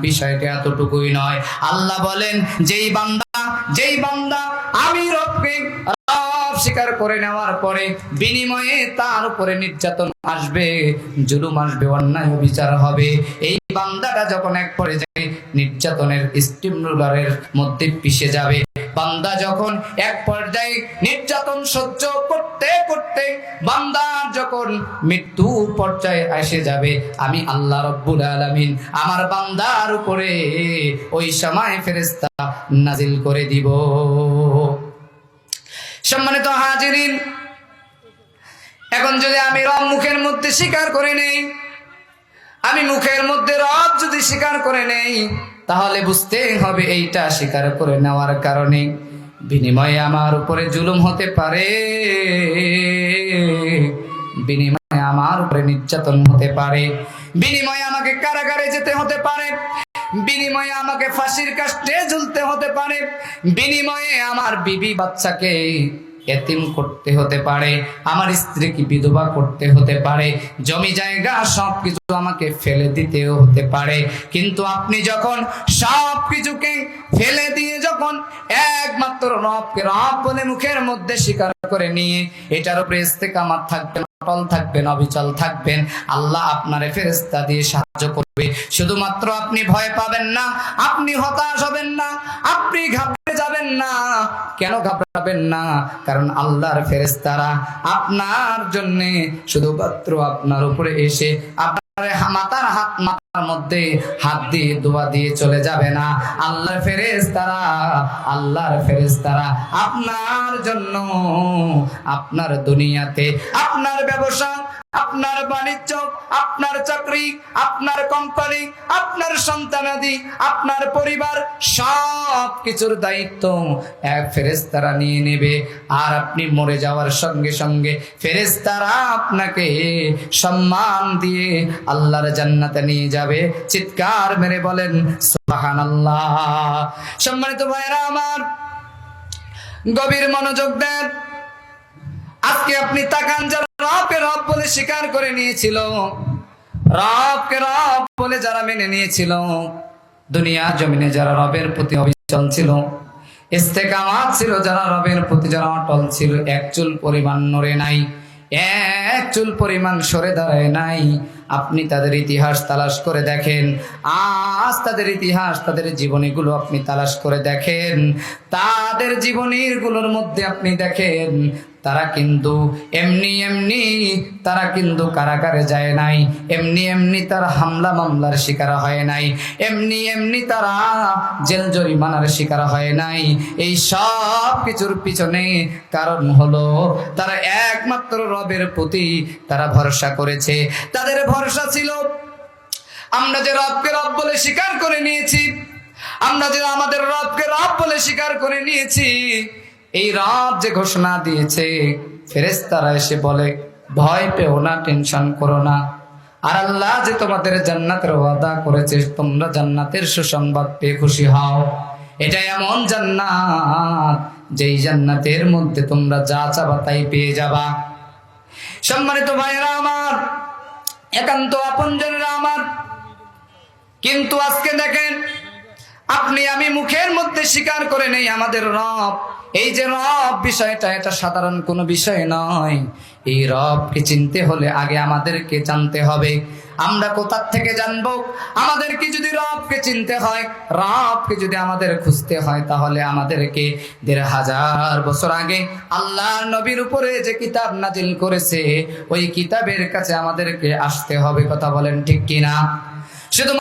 বিষয়টা এতটুকুই নয়। আল্লাহ বলেন যেই বান্দা আমি রবকে রব স্বীকার করে নেওয়ার পরে বিনিময়ে তার উপরে নির্যাতন আসবে, জুলুম আসবে, অন্যায় বিচার হবে, এই বান্দাটা যখন এক পর্যায়ে নির্যাতনের স্টিম রোলারের মধ্যে পিষে যাবে, বান্দা যখন এক পর্যায়ে নির্যাতন সহ্য করতে করতে বান্দার যখন মৃত্যুর পর্যায়ে এসে যাবে, আমি আল্লাহ রব্বুল আলামিন আমার বান্দার উপরে ওই সময় ফেরেশতা নাজিল করে দিব। সম্মানিত হাজিরিন, এখন যদি আমি রব মুখের মধ্যে স্বীকার করে নেই, আমি মুখের মধ্যে রব যদি স্বীকার করে নেই, তাহলে বুঝতে হবে এইটা স্বীকার করে নেওয়ার কারণে বিনিময়ে আমার উপরে জুলুম হতে পারে, বিনিময়ে আমার উপরে নির্যাতন হতে পারে, বিনিময়ে আমাকে কারাগারে যেতে হতে পারে, বিনিময়ে আমাকে ফাঁসির কাস্টে ঝুলতে হতে পারে, বিনিময়ে আমার বিবি বাচ্চাকে এতিম করতে হতে পারে, আমার স্ত্রীকে বিধবা করতে হতে পারে, জমি জায়গা সবকিছু আমাকে ফেলে দিতেও হতে পারে। কিন্তু আপনি যখন সবকিছুকে ফেলে দিয়ে যখন একমাত্র রবকে রব বলে মুখের মধ্যে স্বীকার করে নিয়ে এটার উপরে ইস্তেকামাত থাকবেন, অটল থাকবেন, অবিচল থাকবেন, আল্লাহ আপনারে ফেরেশতা দিয়ে সাহায্য করবে। শুধুমাত্র আপনি ভয় পাবেন না, আপনি হতাশ হবেন না, আপনি ঘাবড়ে যাবেন না। কেন ঘাবড়াবেন না? কারণ আল্লাহর ফেরেশতারা আপনার জন্য শুধুমাত্র আপনার উপরে এসে মাথার মধ্যে হাত দিয়ে দোয়া দিয়ে চলে যাবে না। আল্লাহর ফেরেশতারা আপনার জন্য আপনার দুনিয়াতে আপনার ব্যবসা, আপনার বাণিজ্য, আপনার চাকরি, আপনার কোম্পানি, আপনার সন্তানাদি, আপনার পরিবার সব কিছুর দায়িত্ব এক ফেরেশতারা নিয়ে নেবে। আর আপনি মরে যাওয়ার সঙ্গে সঙ্গে ফেরেশতারা আপনাকে সম্মান দিয়ে আল্লাহর জান্নাতে নিয়ে যাবে। চিৎকার মেরে বলেন সুবহানাল্লাহ। সম্মানিত ভাইরা আমার, গভীর মনোযোগ দেন। আজকে আপনি তাকান, যারা রবকে রব বলে স্বীকার করে নিয়েছিল, রবকে রব বলে যারা মেনে নিয়েছিল, দুনিয়া জমিনে যারা রবের প্রতি অবিচল ছিল, ইস্তেকামাত ছিল, যারা রবের প্রতি যারা অটল ছিল, এক চুল পরিমাণ নড়ে নাই, এক চুল পরিমাণ সরে দাঁড়ায় নাই। আপনি তাদের ইতিহাস তালাশ করে দেখেন, আজ তাদের ইতিহাস, তাদের জীবনীগুলো আপনি তালাশ করে দেখেন, তাদের জীবনীগুলোর মধ্যে আপনি দেখেন তারা কিন্তু এমনি তারা কিন্তু কারাগারে যায় নাই, এমনি তারা হামলা মামলার শিকার হয় নাই, এমনি তারা জেল জরিমানার শিকার হয় নাই। এই সব কিছুর পিছনে কারণ হলো তারা একমাত্র রবের প্রতি তারা ভরসা করেছে। তাদের ভরসা ছিল, আমরা যে রবকে রব বলে স্বীকার করে নিয়েছি, আমরা যে আমাদের রবকে রব বলে স্বীকার করে নিয়েছি, এই রব যে ঘোষণা দিয়েছে, ফেরেশতারা এসে বলে ভয় পেও না, টেনশন করো না, আর আল্লাহ যে তোমাদের জান্নাতের ওয়াদা করেছে, তোমরা জান্নাতের সুসংবাদ পেয়ে খুশি হও। এটা এমন জান্নাত যেই জান্নাতের মধ্যে তোমরা যা চাবা তাই পেয়ে যাবা। সম্মানিত ভাইরা আমার, একান্ত আপনজনেরা আমার, কিন্তু আজকে দেখেন, আপনি আমি মুখের মধ্যে স্বীকার করে নেই আমাদের রব, এই যে রব বিষয়টা, এটা সাধারণ কোনো বিষয় নয়। এই রবকে চিনতে হলে আগে আমাদেরকে জানতে হবে। আমরা কোথা থেকে জানবো? আমাদেরকে যদি রবকে চিনতে হয়, রবকে যদি আমাদের খুঁজতে হয়, তাহলে আমাদেরকে ১৫০০ বছর আগে আল্লাহর নবীর উপরে যে কিতাব নাজিল করেছে, ওই কিতাবের কাছে আমাদেরকে আসতে হবে। কথা বলেন ঠিক কিনা? শুধু